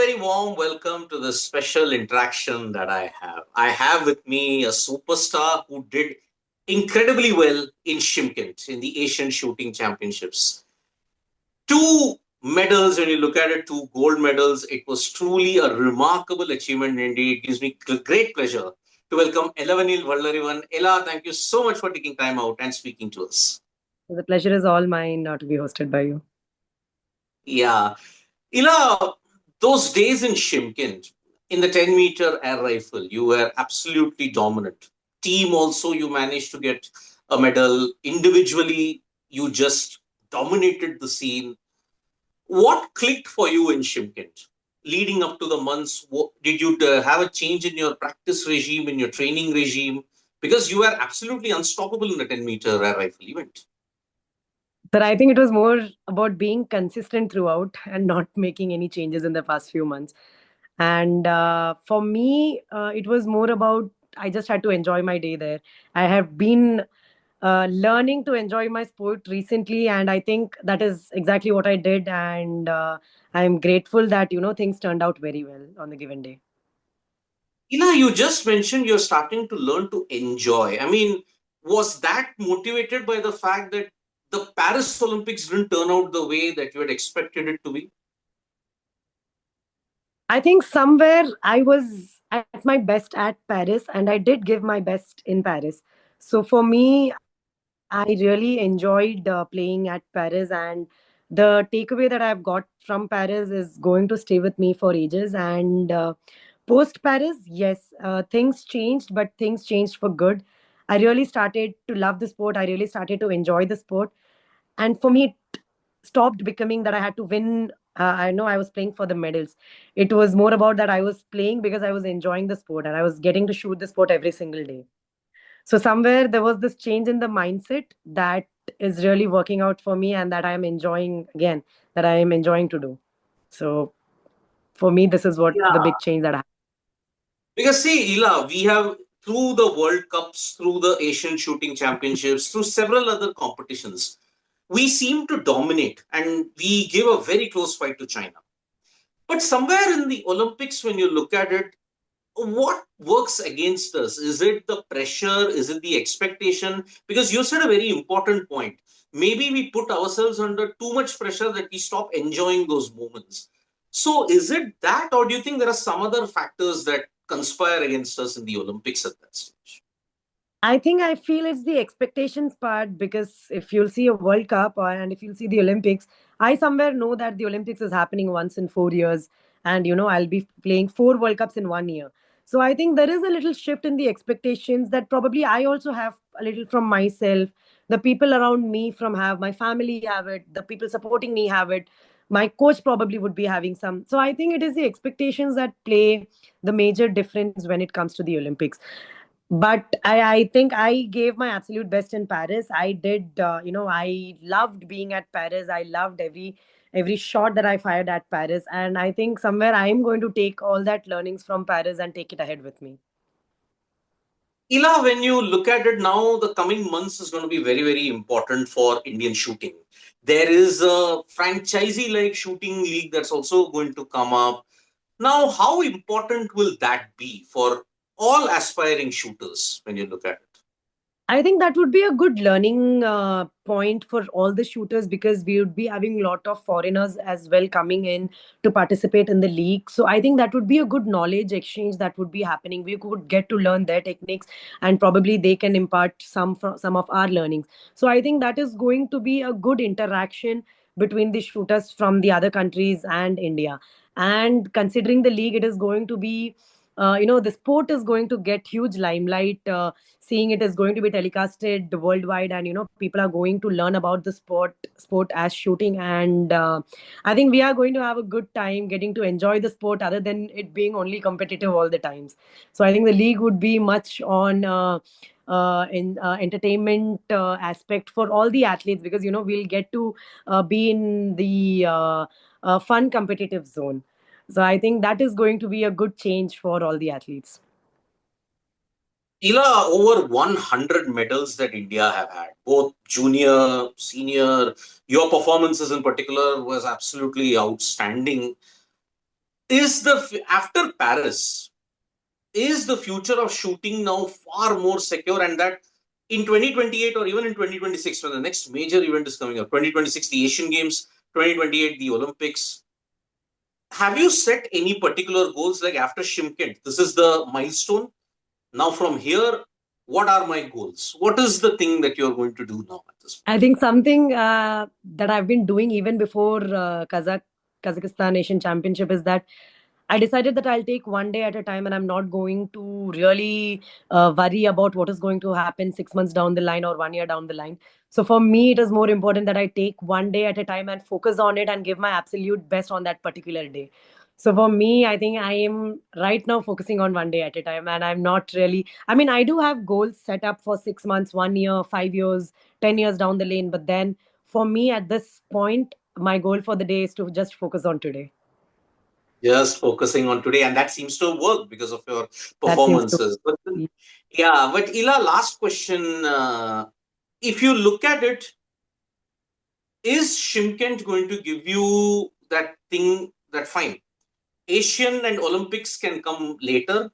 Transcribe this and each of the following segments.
very warm welcome to this special interaction that I have. I have with me a superstar who did incredibly well in Shymkent in the Asian Shooting Championships. Two medals, when you look at it, two gold medals. It was truly a remarkable achievement indeed. It gives me great pleasure to welcome Elavanil Vallarivan. Ella, thank you so much for taking time out and speaking to us. The pleasure is all mine to be hosted by you. Yeah. Ella, those days in Shymkent, in the 10-meter air rifle, you were absolutely dominant. Team also, you managed to get a medal. Individually, you just dominated the scene. What clicked for you in Shymkent? Leading up to the months, did you have a change in your practice regime, in your training regime? Because you were absolutely unstoppable in the 10-meter air rifle event. But I think it was more about being consistent throughout and not making any changes in the past few months. And for me, it was more about I just had to enjoy my day there. I have been learning to enjoy my sport recently, and I think that is exactly what I did. And I'm grateful that things turned out very well on the given day. Ina, you just mentioned you're starting to learn to enjoy. I mean, was that motivated by the fact that the Paris Olympics didn't turn out the way that you had expected it to be? I think somewhere I was at my best at Paris, and I did give my best in Paris. So for me, I really enjoyed playing at Paris, and the takeaway that I've got from Paris is going to stay with me for ages. And post Paris, yes, things changed, but things changed for good. I really started to love the sport. I really started to enjoy the sport, and for me, it stopped becoming that I had to win. I know I was playing for the medals. It was more about that I was playing because I was enjoying the sport and I was getting to shoot the sport every single day. So somewhere there was this change in the mindset that is really working out for me, and that I am enjoying again, that I am enjoying to do. So for me, this is what the Yeah. big change that I. Because see, Ila, we have through the World Cups, through the Asian Shooting Championships, through several other competitions, we seem to dominate and we give a very close fight to China. But somewhere in the Olympics, when you look at it, what works against us? Is it the pressure? Is it the expectation? Because you said a very important point. Maybe we put ourselves under too much pressure that we stop enjoying those moments. So is it that, or do you think there are some other factors that conspire against us in the Olympics at that stage? I think I feel it's the expectations part, because if you'll see a World Cup and if you'll see the Olympics, I somewhere know that the Olympics is happening once in 4 years, and I'll be playing four World Cups in 1 year. So I think there is a little shift in the expectations that probably I also have a little from myself. The people around me from have my family have it, the people supporting me have it. My coach probably would be having some. So I think it is the expectations that play the major difference when it comes to the Olympics. But I think I gave my absolute best in Paris. I did, I loved being at Paris. I loved every shot that I fired at Paris, and I think somewhere I am going to take all that learnings from Paris and take it ahead with me. Ila, when you look at it now, the coming months is going to be very, very important for Indian shooting. There is a franchisee like shooting league that's also going to come up. Now, how important will that be for all aspiring shooters when you look at it? I think that would be a good learning point for all the shooters, because we would be having a lot of foreigners as well coming in to participate in the league. So I think that would be a good knowledge exchange that would be happening. We could get to learn their techniques, and probably they can impart some of our learnings. So I think that is going to be a good interaction between the shooters from the other countries and India. And considering the league, it is going to be the sport is going to get huge limelight. Seeing it is going to be telecasted worldwide, and people are going to learn about the sport as shooting. And I think we are going to have a good time getting to enjoy the sport, other than it being only competitive all the times. So I think the league would be much on in entertainment aspect for all the athletes, because we'll get to be in the fun competitive zone. So I think that is going to be a good change for all the athletes. Ila, over 100 medals that India have had, both junior, senior. Your performances in particular was absolutely outstanding. after Paris, is the future of shooting now far more secure, and that in 2028 or even in 2026, when the next major event is coming up, 2026 the Asian Games, 2028 the Olympics, have you set any particular goals, like after Shimkent, this is the milestone? Now from here, what are my goals? What is the thing that you're going to do now at this I point? think something that I've been doing even before Kazakhstan Asian Championship is that I decided that I'll take one day at a time, and I'm not going to really worry about what is going to happen 6 months down the line or 1 year down the line. So for me, it is more important that I take one day at a time and focus on it and give my absolute best on that particular day. So for me, I think I am right now focusing on one day at a time, and I'm not really. I mean, I do have goals set up for 6 months, 1 year, 5 years, 10 years down the lane. But then for me, at this point, my goal for the day is to just focus on today. Just focusing on today, and that seems to work because of your That seems to. performances. But yeah, but Ila, last question. If you look at it, is Shimkent going to give you that thing that fine? Asian and Olympics can come later.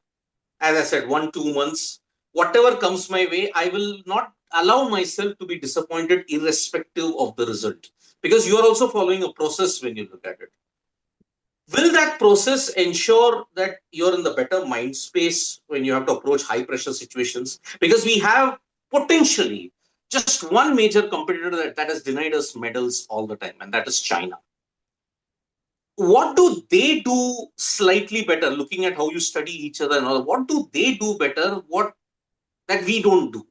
As I said, 1, 2 months. Whatever comes my way, I will not allow myself to be disappointed irrespective of the result. Because you are also following a process when you look at it. Will that process ensure that you're in the better mind space when you have to approach high pressure situations? Because we have potentially just one major competitor that has denied us medals all the time, and that is China. What do they do slightly better, looking at how you study each other and all? What do they do better, what that we don't do?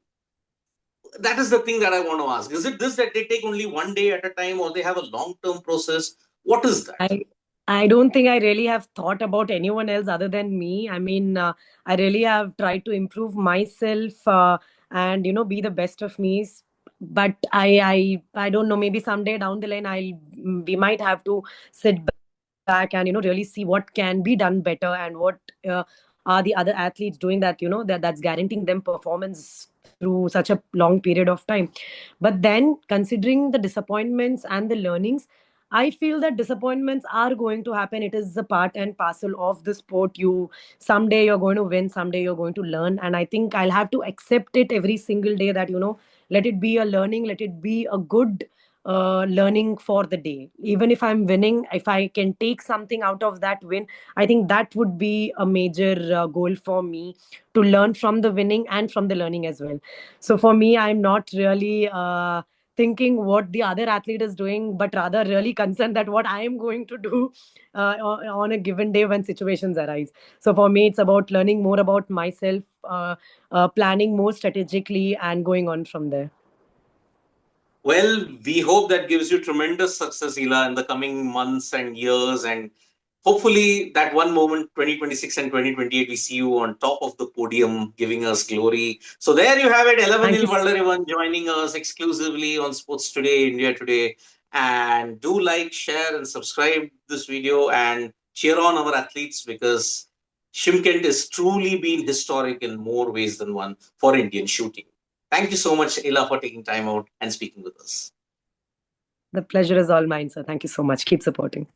That is the thing that I want to ask. Is it this that they take only one day at a time, or they have a long term process? What is that? I I don't think I really have thought about anyone else other than me. I mean, I really have tried to improve myself and be the best of me. But I don't know. Maybe someday down the line, we might have to sit back and really see what can be done better, and what are the other athletes doing that that's guaranteeing them performance through such a long period of time. But then, considering the disappointments and the learnings, I feel that disappointments are going to happen. It is a part and parcel of the sport. You Someday you're going to win, someday you're going to learn, and I think I'll have to accept it every single day, that let it be a learning, let it be a good learning for the day. Even if I'm winning, if I can take something out of that win, I think that would be a major goal for me, to learn from the winning and from the learning as well. So for me, I'm not really thinking what the other athlete is doing, but rather really concerned that what I am going to do on a given day when situations arise. So for me, it's about learning more about myself, planning more strategically, and going on from there. Well, we hope that gives you tremendous success, Ela, in the coming months and years. And hopefully, that one moment, 2026 and 2028, we see you on top of the podium, giving us glory. So, there you have it, Thank Elevenil you. Vallarivan joining us exclusively on Sports Today, India Today. And do like, share, and subscribe this video, and cheer on our athletes, because Shimkent is truly been historic in more ways than one for Indian shooting. Thank you so much, Ela, for taking time out and speaking with us. The pleasure is all mine, sir. Thank you so much. Keep supporting.